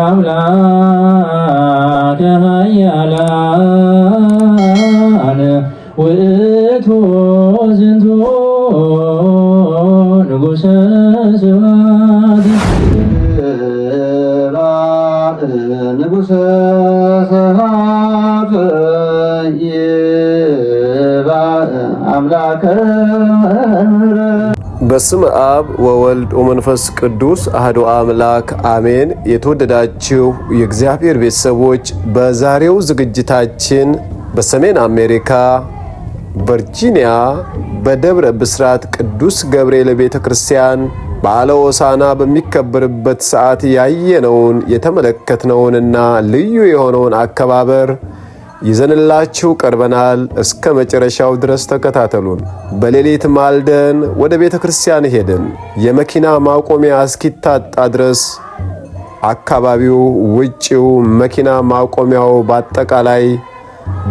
አምላከ ኃያላን ውእቱ ዝንቱ ንጉሠ ስብሐት ንጉሠ ስብሐት ይባእ አምላከ በስመ አብ ወወልድ ወመንፈስ ቅዱስ አሐዱ አምላክ አሜን። የተወደዳችሁ የእግዚአብሔር ቤተሰቦች በዛሬው ዝግጅታችን በሰሜን አሜሪካ ቨርጂኒያ በደብረ ብስራት ቅዱስ ገብርኤል ቤተ ክርስቲያን በዓለ ሆሳዕና በሚከበርበት ሰዓት ያየነውን የተመለከትነውንና ልዩ የሆነውን አከባበር ይዘንላችሁ ቀርበናል። እስከ መጨረሻው ድረስ ተከታተሉን። በሌሊት ማልደን ወደ ቤተ ክርስቲያን ሄድን። የመኪና ማቆሚያ እስኪታጣ ድረስ አካባቢው፣ ውጪው፣ መኪና ማቆሚያው በአጠቃላይ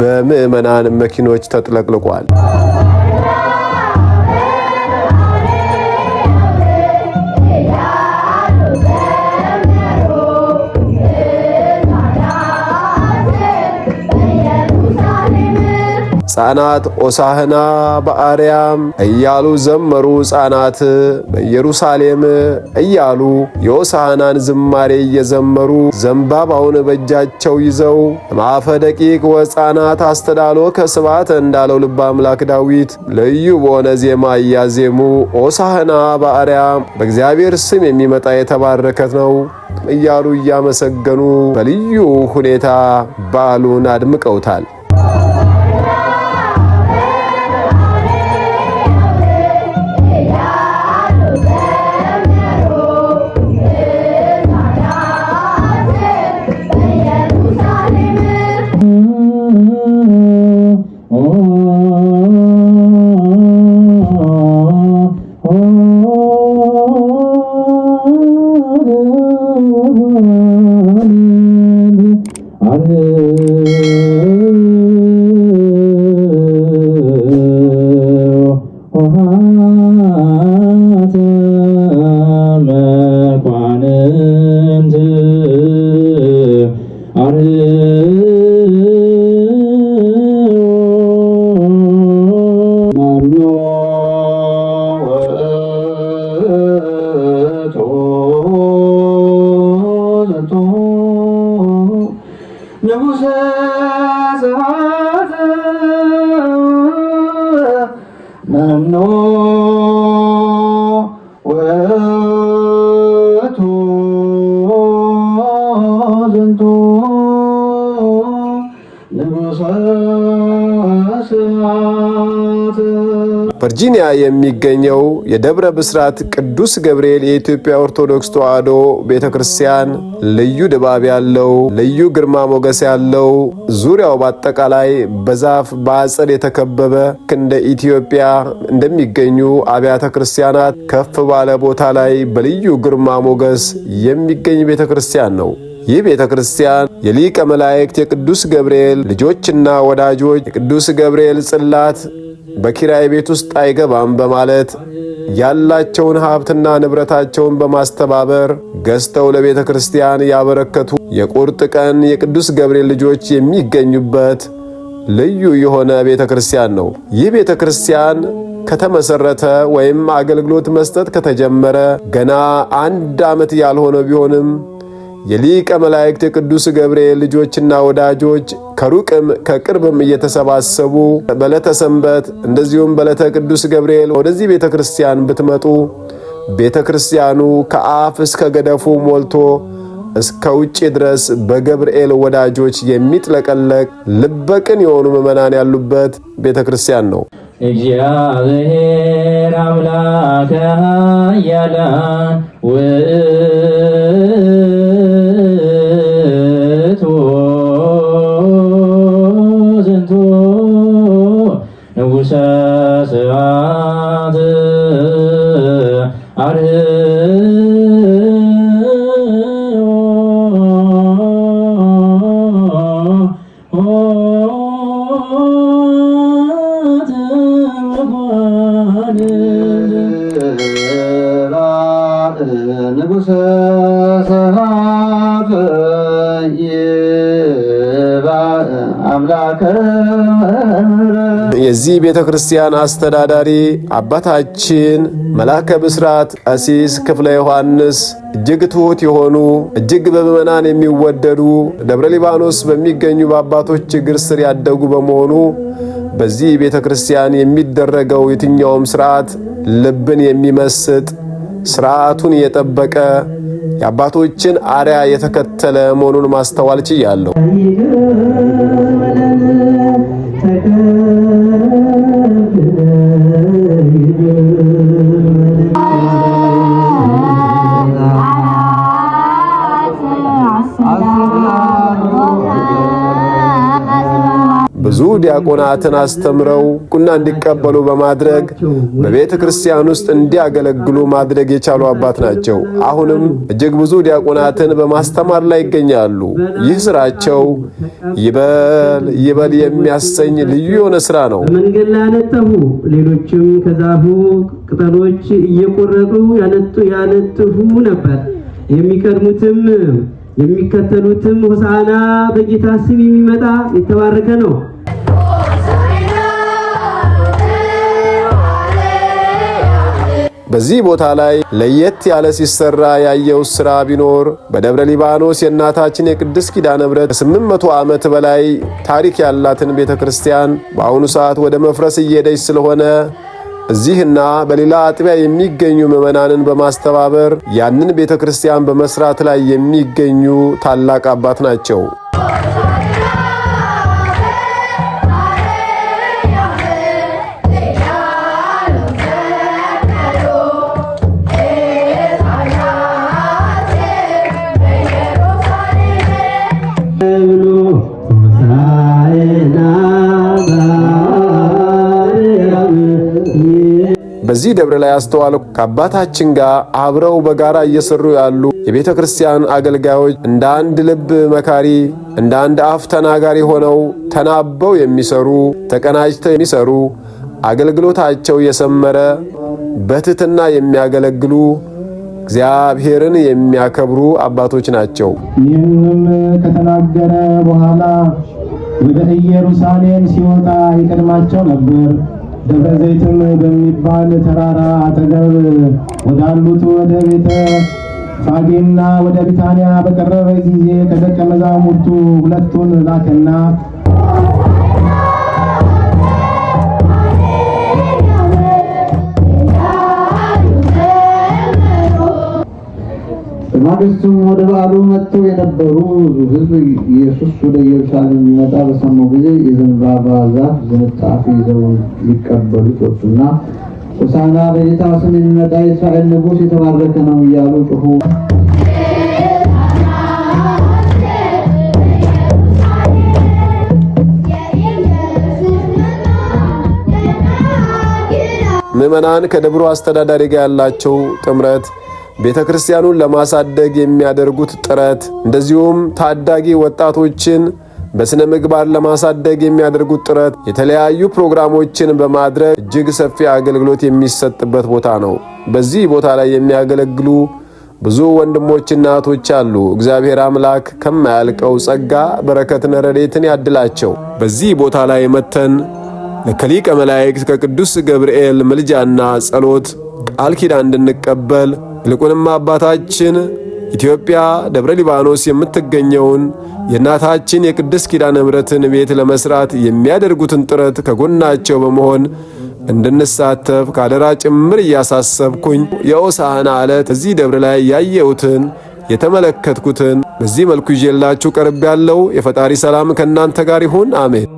በምዕመናን መኪኖች ተጥለቅልቋል። ሕፃናት ሆሳዕና በአርያም እያሉ ዘመሩ። ሕፃናት በኢየሩሳሌም እያሉ የሆሳዕናን ዝማሬ እየዘመሩ ዘንባባውን በእጃቸው ይዘው ማፈ ደቂቅ ወሕፃናት አስተዳሎከ ስብሐተ እንዳለው ልበ አምላክ ዳዊት ልዩ በሆነ ዜማ እያዜሙ ሆሳዕና በአርያም በእግዚአብሔር ስም የሚመጣ የተባረከ ነው እያሉ እያመሰገኑ በልዩ ሁኔታ በዓሉን አድምቀውታል። ንጉሠ ስብሐት መኖ ውእቱ ዝንቱ ንጉሠ ስብሐት። ቨርጂኒያ የሚገኘው የደብረ ብስራት ቅዱስ ገብርኤል የኢትዮጵያ ኦርቶዶክስ ተዋሕዶ ቤተክርስቲያን ልዩ ድባብ ያለው፣ ልዩ ግርማ ሞገስ ያለው፣ ዙሪያው በአጠቃላይ በዛፍ በአጸድ የተከበበ እንደ ኢትዮጵያ እንደሚገኙ አብያተ ክርስቲያናት ከፍ ባለ ቦታ ላይ በልዩ ግርማ ሞገስ የሚገኝ ቤተክርስቲያን ነው። ይህ ቤተክርስቲያን የሊቀ መላእክት የቅዱስ ገብርኤል ልጆችና ወዳጆች የቅዱስ ገብርኤል ጽላት በኪራይ ቤት ውስጥ አይገባም በማለት ያላቸውን ሀብትና ንብረታቸውን በማስተባበር ገዝተው ለቤተ ክርስቲያን ያበረከቱ የቁርጥ ቀን የቅዱስ ገብርኤል ልጆች የሚገኙበት ልዩ የሆነ ቤተ ክርስቲያን ነው። ይህ ቤተ ክርስቲያን ከተመሰረተ ወይም አገልግሎት መስጠት ከተጀመረ ገና 1 ዓመት ያልሆነ ቢሆንም የሊቀ መላእክት የቅዱስ ገብርኤል ልጆችና ወዳጆች ከሩቅም ከቅርብም እየተሰባሰቡ በዕለተ ሰንበት እንደዚሁም በዕለተ ቅዱስ ገብርኤል ወደዚህ ቤተክርስቲያን ብትመጡ ቤተክርስቲያኑ ከአፍ እስከ ገደፉ ሞልቶ እስከ ውጪ ድረስ በገብርኤል ወዳጆች የሚጥለቀለቅ ልበቅን የሆኑ ምዕመናን ያሉበት ቤተክርስቲያን ነው። እግዚአብሔር አምላከ ኃያላን ዝንቱ ንጉሠ ስብሐት ንጉሠ ስብሐት የዚህ ቤተ ክርስቲያን አስተዳዳሪ አባታችን መላከ ብስራት ቀሲስ ክፍለ ዮሐንስ እጅግ ትሑት የሆኑ እጅግ በምዕመናን የሚወደዱ ደብረ ሊባኖስ በሚገኙ በአባቶች እግር ስር ያደጉ በመሆኑ በዚህ ቤተ ክርስቲያን የሚደረገው የትኛውም ሥርዓት ልብን የሚመስጥ ሥርዓቱን የጠበቀ የአባቶችን አርያ የተከተለ መሆኑን ማስተዋል ችያለሁ። ብዙ ዲያቆናትን አስተምረው ቁና እንዲቀበሉ በማድረግ በቤተ ክርስቲያን ውስጥ እንዲያገለግሉ ማድረግ የቻሉ አባት ናቸው። አሁንም እጅግ ብዙ ዲያቆናትን በማስተማር ላይ ይገኛሉ። ይህ ስራቸው ይበል የሚያሰኝ ልዩ የሆነ ስራ ነው። መንገድ ላይ ያነጠፉ ሌሎችም ከዛፉ ቅጠሎች እየቆረጡ ያነጥፉ ነበር። የሚቀድሙትም የሚከተሉትም ሆሳዕና በጌታ ስም የሚመጣ የተባረከ ነው። በዚህ ቦታ ላይ ለየት ያለ ሲሰራ ያየው ስራ ቢኖር በደብረ ሊባኖስ የእናታችን የቅድስት ኪዳነ ምሕረት ከ800 ዓመት በላይ ታሪክ ያላትን ቤተክርስቲያን በአሁኑ ሰዓት ወደ መፍረስ እየሄደች ስለሆነ እዚህና በሌላ አጥቢያ የሚገኙ ምዕመናንን በማስተባበር ያንን ቤተክርስቲያን በመስራት ላይ የሚገኙ ታላቅ አባት ናቸው። በዚህ ደብረ ላይ አስተዋልኩ ከአባታችን ጋር አብረው በጋራ እየሰሩ ያሉ የቤተ ክርስቲያን አገልጋዮች እንደ አንድ ልብ መካሪ፣ እንደ አንድ አፍ ተናጋሪ ሆነው ተናበው የሚሰሩ፣ ተቀናጅተው የሚሰሩ፣ አገልግሎታቸው የሰመረ በትህትና የሚያገለግሉ፣ እግዚአብሔርን የሚያከብሩ አባቶች ናቸው። ይህንም ከተናገረ በኋላ ወደ ኢየሩሳሌም ሲወጣ ይቀድማቸው ነበር። ደብረ ዘይትም በሚባል ተራራ አጠገብ ወዳሉት ወደ ቤተ ፋጌና ወደ ቢታንያ በቀረበ ጊዜ ከደቀ መዛሙርቱ ሁለቱን ላከና በማግስቱም ወደ በዓሉ መጥተው የነበሩ ሕዝብ ኢየሱስ ወደ ኢየሩሳሌም ሊመጣ በሰሙ ጊዜ የዘንባባ ዛፍ ዝንጣፊ ይዘው ሊቀበሉት ወጡና ሆሳዕና በጌታ ስም የሚመጣ የእስራኤል ንጉሥ የተባረከ ነው እያሉ ጮኹ። ምዕመናን ከደብሩ አስተዳዳሪ ጋር ያላቸው ጥምረት፣ ቤተ ክርስቲያኑን ለማሳደግ የሚያደርጉት ጥረት፣ እንደዚሁም ታዳጊ ወጣቶችን በስነ ምግባር ለማሳደግ የሚያደርጉት ጥረት የተለያዩ ፕሮግራሞችን በማድረግ እጅግ ሰፊ አገልግሎት የሚሰጥበት ቦታ ነው። በዚህ ቦታ ላይ የሚያገለግሉ ብዙ ወንድሞችና እህቶች አሉ። እግዚአብሔር አምላክ ከማያልቀው ጸጋ በረከትን ረድኤትን ያድላቸው። በዚህ ቦታ ላይ መተን ከሊቀ መላእክት ከቅዱስ ገብርኤል ምልጃና ጸሎት ቃል ኪዳን እንድንቀበል ይልቁንም አባታችን ኢትዮጵያ ደብረ ሊባኖስ የምትገኘውን የእናታችን የቅድስት ኪዳነ ምሕረትን ቤት ለመስራት የሚያደርጉትን ጥረት ከጎናቸው በመሆን እንድንሳተፍ ካደራ ጭምር እያሳሰብኩኝ የሆሳዕና ዕለት እዚህ ደብረ ላይ ያየሁትን የተመለከትኩትን በዚህ መልኩ ይዤላችሁ ቀርቤያለሁ። የፈጣሪ ሰላም ከእናንተ ጋር ይሁን። አሜን።